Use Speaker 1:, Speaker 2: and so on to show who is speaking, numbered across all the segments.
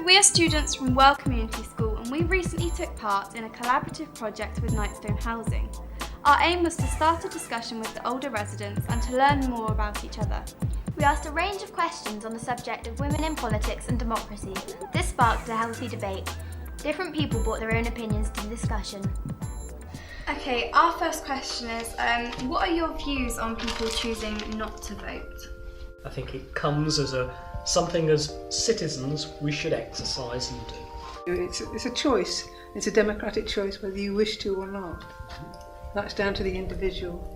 Speaker 1: we are students from Worle Community School and we recently took part in a collaborative project with Nightstone Housing. Our aim was to start a discussion with the older residents and to learn more about each other.
Speaker 2: We asked a range of questions on the subject of women in politics and democracy. This sparked a healthy debate. Different people brought their own opinions to the discussion.
Speaker 1: Okay, our first question is, what are your views on people choosing not to vote?
Speaker 3: I think it comes as something as citizens we should exercise and do.
Speaker 4: It's a choice. It's a democratic choice whether you wish to or not. That's down to the individual.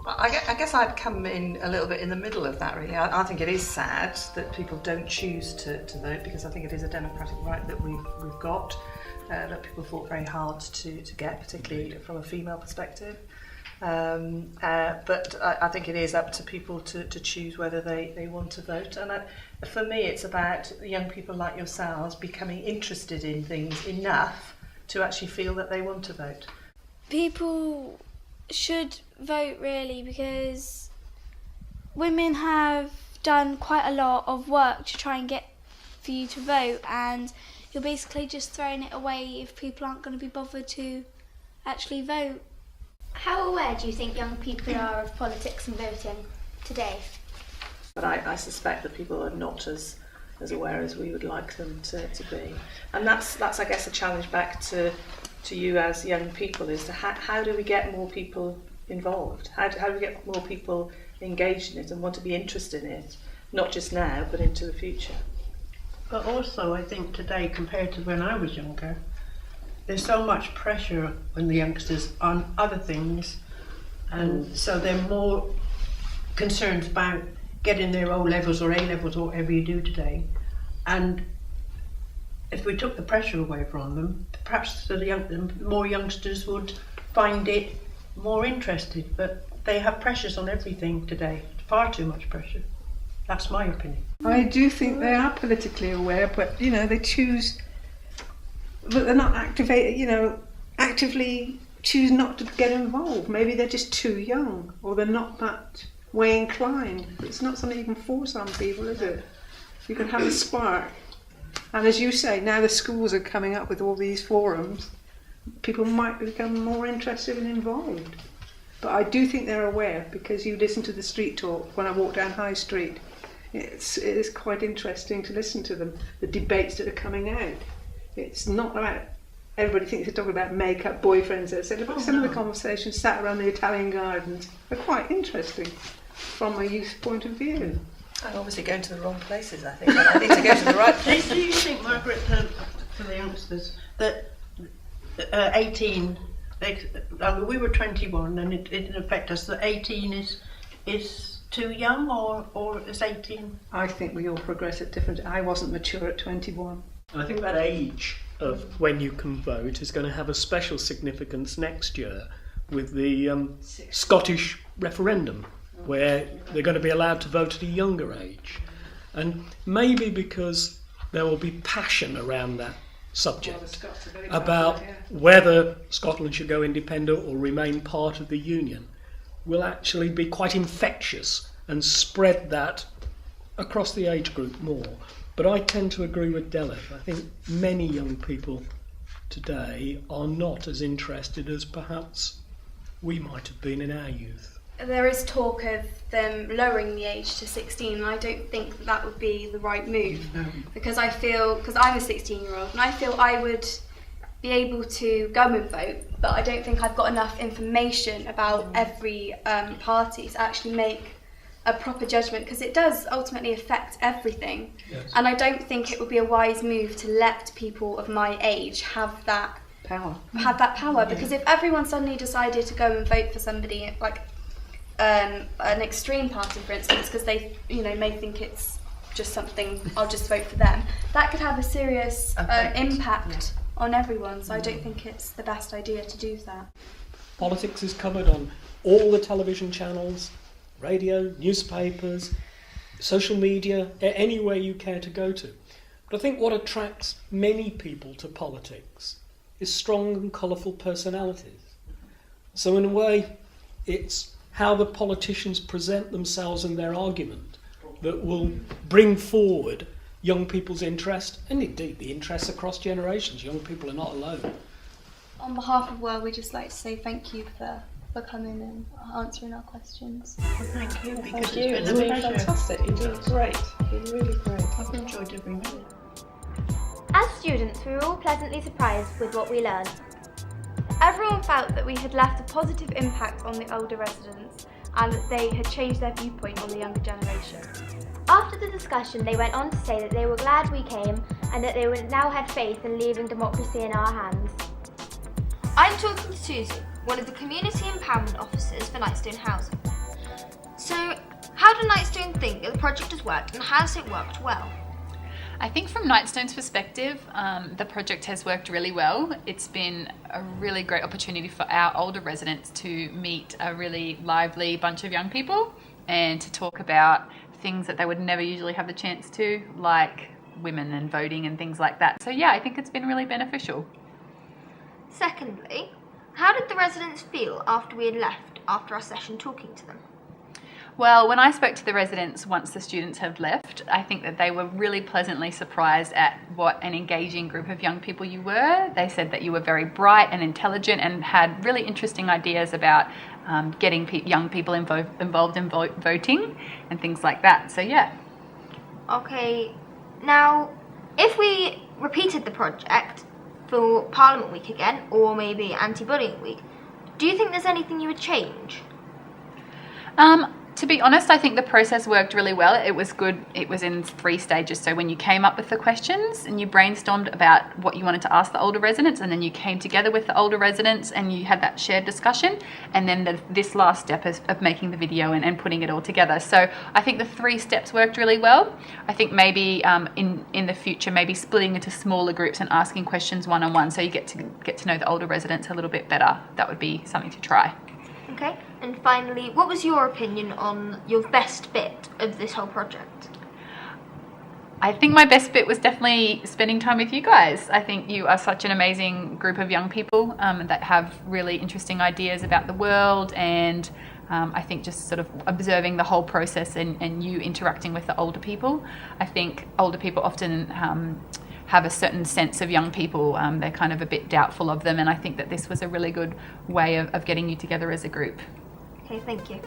Speaker 5: I guess I'd come in a little bit in the middle of that, really. I think it is sad that people don't choose to vote, because I think it is a democratic right that we've got, that people fought very hard to get, particularly from a female perspective. But I think it is up to people to choose whether they want to vote. And for me, it's about young people like yourselves becoming interested in things enough to actually feel that they want to vote.
Speaker 6: People should vote, really, because women have done quite a lot of work to try and get for you to vote, and you're basically just throwing it away if people aren't going to be bothered to actually vote.
Speaker 2: How aware do you think young people are of politics and voting today?
Speaker 5: But I suspect that people are not as aware as we would like them to be. And that's I guess, a challenge back to you as young people, is to how do we get more people involved? How do we get more people engaged in it and want to be interested in it, not just now, but into the future?
Speaker 7: But also, I think today, compared to when I was younger, there's so much pressure on the youngsters on other things, and so they're more concerned about getting their O levels or A levels or whatever you do today. And if we took the pressure away from them, perhaps the more youngsters would find it more interested. But they have pressures on everything today, far too much pressure. That's my opinion.
Speaker 4: I do think they are politically aware, but they choose, but they're not actively choose not to get involved. Maybe they're just too young, or they're not that way inclined. It's not something you can force on people, is it? You can have a spark. And as you say, now the schools are coming up with all these forums, people might become more interested and involved. But I do think they're aware, because you listen to the street talk when I walk down High Street. It is quite interesting to listen to them, the debates that are coming out. It's not about, everybody thinks they're talking about make-up boyfriends, etc. But some of the conversations sat around the Italian gardens are quite interesting from a youth point of view.
Speaker 5: I'm obviously going to the wrong places, I think. I need to go to the right places.
Speaker 7: Do you think, Margaret, for the youngsters, that 18, we were 21 and it didn't affect us, that 18 is too young, or is 18?
Speaker 4: I think we all progress at different. I wasn't mature at 21.
Speaker 3: And I think that age of when you can vote is going to have a special significance next year with the Scottish referendum, where they're going to be allowed to vote at a younger age. And maybe because there will be passion around that subject about whether Scotland should go independent or remain part of the Union, will actually be quite infectious and spread that across the age group more. But I tend to agree with Deleth. I think many young people today are not as interested as perhaps we might have been in our youth.
Speaker 1: There is talk of them lowering the age to 16, and I don't think that would be the right move. Because I'm a 16-year-old, and I feel I would be able to go and vote, but I don't think I've got enough information about every party to actually make a proper judgment, because it does ultimately affect everything. Yes. And I don't think it would be a wise move to let people of my age have that power. Because if everyone suddenly decided to go and vote for somebody like an extreme party, for instance, because they may think it's just something, I'll just vote for them, that could have a serious impact on everyone. So I don't think it's the best idea to do that.
Speaker 3: Politics is covered on all the television channels, radio, newspapers, social media, anywhere you care to go to. But I think what attracts many people to politics is strong and colourful personalities. So in a way, it's how the politicians present themselves in their argument that will bring forward young people's interest, and indeed the interests across generations. Young people are not alone.
Speaker 1: On behalf of Worle, we'd just like to say thank you for coming and answering our questions.
Speaker 7: Thank you, because
Speaker 5: Thank you.
Speaker 7: it's
Speaker 5: It's
Speaker 7: been
Speaker 5: been
Speaker 7: a pleasure.
Speaker 5: fantastic. You're doing great. You're really great.
Speaker 7: I've enjoyed every minute.
Speaker 2: As students, we were all pleasantly surprised with what we learned. Everyone felt that we had left a positive impact on the older residents and that they had changed their viewpoint on the younger generation. After the discussion, they went on to say that they were glad we came and that they would now had faith in leaving democracy in our hands.
Speaker 8: I'm talking to Susie, one of the Community Empowerment Officers for Nightstone Housing. So, how do Nightstone think that the project has worked and has it worked well?
Speaker 9: I think from Nightstone's perspective, the project has worked really well. It's been a really great opportunity for our older residents to meet a really lively bunch of young people and to talk about things that they would never usually have the chance to, like women and voting and things like that. So yeah, I think it's been really beneficial.
Speaker 8: Secondly, how did the residents feel after we had left after our session talking to them?
Speaker 9: Well, when I spoke to the residents once the students had left, I think that they were really pleasantly surprised at what an engaging group of young people you were. They said that you were very bright and intelligent and had really interesting ideas about getting young people involved in voting and things like that. So yeah.
Speaker 8: Okay, now, if we repeated the project for Parliament Week again, or maybe Anti-Bullying Week, do you think there's anything you would change?
Speaker 9: To be honest, I think the process worked really well. It was good. It was in 3 stages. So when you came up with the questions and you brainstormed about what you wanted to ask the older residents, and then you came together with the older residents and you had that shared discussion, and then this last step of making the video and putting it all together. So I think the 3 steps worked really well. I think maybe in the future, maybe splitting into smaller groups and asking questions one-on-one, so you get to know the older residents a little bit better. That would be something to try.
Speaker 8: Okay, and finally, what was your opinion on your best bit of this whole project?
Speaker 9: I think my best bit was definitely spending time with you guys. I think you are such an amazing group of young people that have really interesting ideas about the world, and I think just sort of observing the whole process and you interacting with the older people. I think older people often have a certain sense of young people. They're kind of a bit doubtful of them, and I think that this was a really good way of getting you together as a group.
Speaker 8: Okay, thank you.